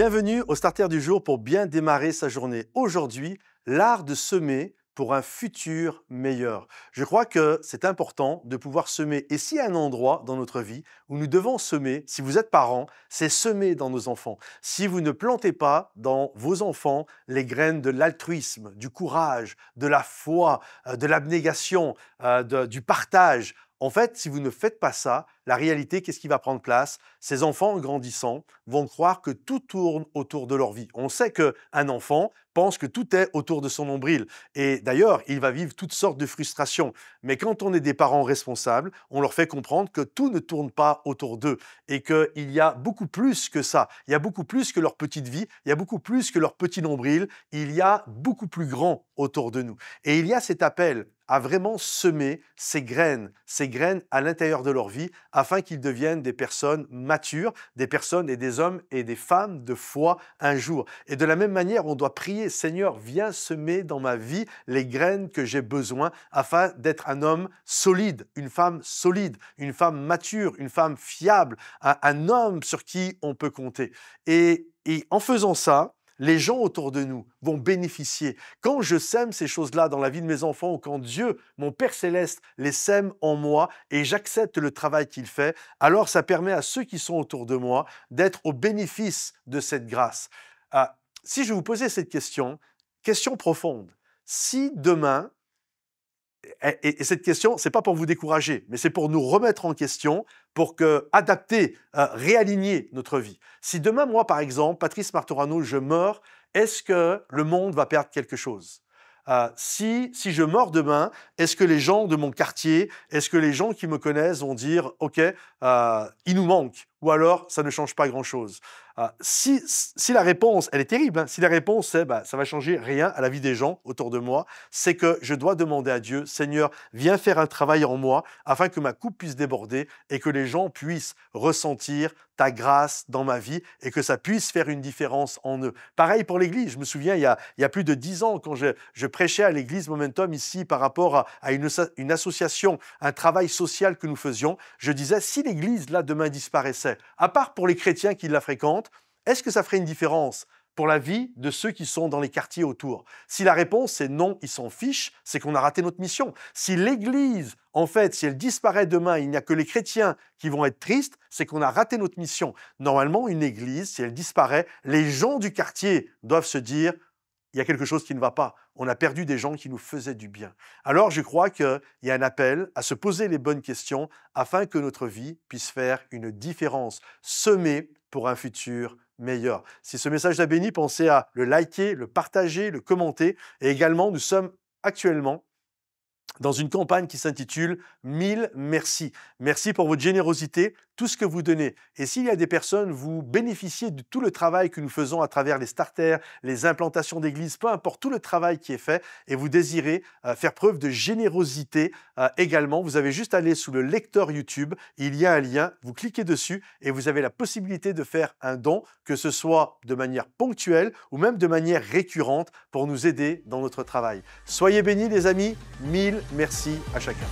Bienvenue au Starter du jour pour bien démarrer sa journée. Aujourd'hui, l'art de semer pour un futur meilleur. Je crois que c'est important de pouvoir semer. Et s'il y a un endroit dans notre vie où nous devons semer, si vous êtes parents, c'est semer dans nos enfants. Si vous ne plantez pas dans vos enfants les graines de l'altruisme, du courage, de la foi, de l'abnégation, du partage, en fait, si vous ne faites pas ça, la réalité, qu'est-ce qui va prendre place? Ces enfants, en grandissant, vont croire que tout tourne autour de leur vie. On sait qu'un enfant pense que tout est autour de son nombril. Et d'ailleurs, il va vivre toutes sortes de frustrations. Mais quand on est des parents responsables, on leur fait comprendre que tout ne tourne pas autour d'eux et qu'il y a beaucoup plus que ça. Il y a beaucoup plus que leur petite vie, il y a beaucoup plus que leur petit nombril. Il y a beaucoup plus grand autour de nous. Et il y a cet appel à vraiment semer ces graines à l'intérieur de leur vie afin qu'ils deviennent des personnes matures, des personnes et des hommes et des femmes de foi un jour. Et de la même manière, on doit prier, Seigneur, viens semer dans ma vie les graines que j'ai besoin afin d'être un homme solide, une femme mature, une femme fiable, un homme sur qui on peut compter. Et en faisant ça, les gens autour de nous vont bénéficier. Quand je sème ces choses-là dans la vie de mes enfants ou quand Dieu, mon Père Céleste, les sème en moi et j'accepte le travail qu'il fait, alors ça permet à ceux qui sont autour de moi d'être au bénéfice de cette grâce. Si je vous posais cette question profonde, si demain, et cette question, ce n'est pas pour vous décourager, mais c'est pour nous remettre en question, pour adapter, réaligner notre vie. Si demain, moi, par exemple, Patrice Martorano, je meurs, est-ce que le monde va perdre quelque chose? Si je meurs demain, est-ce que les gens de mon quartier, est-ce que les gens qui me connaissent vont dire « Ok, il nous manque » ou alors ça ne change pas grand-chose. Si la réponse, elle est terrible, hein, si la réponse c'est ça va changer rien à la vie des gens autour de moi, c'est que je dois demander à Dieu, Seigneur, viens faire un travail en moi afin que ma coupe puisse déborder et que les gens puissent ressentir ta grâce dans ma vie et que ça puisse faire une différence en eux. Pareil pour l'Église, je me souviens il y a plus de 10 ans quand je prêchais à l'Église Momentum ici par rapport à une association, un travail social que nous faisions, je disais si l'Église là demain disparaissait, à part pour les chrétiens qui la fréquentent, est-ce que ça ferait une différence pour la vie de ceux qui sont dans les quartiers autour? Si la réponse c'est non, ils s'en fichent, c'est qu'on a raté notre mission. Si l'Église, en fait, si elle disparaît demain, il n'y a que les chrétiens qui vont être tristes, c'est qu'on a raté notre mission. Normalement, une Église, si elle disparaît, les gens du quartier doivent se dire il y a quelque chose qui ne va pas. On a perdu des gens qui nous faisaient du bien. Alors, je crois qu'il y a un appel à se poser les bonnes questions afin que notre vie puisse faire une différence. Semer pour un futur meilleur. Si ce message t'a béni, pensez à le liker, le partager, le commenter. Et également, nous sommes actuellement dans une campagne qui s'intitule « 1000 merci ». Merci pour votre générosité, tout ce que vous donnez. Et s'il y a des personnes, vous bénéficiez de tout le travail que nous faisons à travers les starters, les implantations d'églises, peu importe tout le travail qui est fait, et vous désirez faire preuve de générosité également, vous avez juste à aller sous le lecteur YouTube, il y a un lien, vous cliquez dessus et vous avez la possibilité de faire un don, que ce soit de manière ponctuelle ou même de manière récurrente pour nous aider dans notre travail. Soyez bénis les amis, 1000 merci à chacun.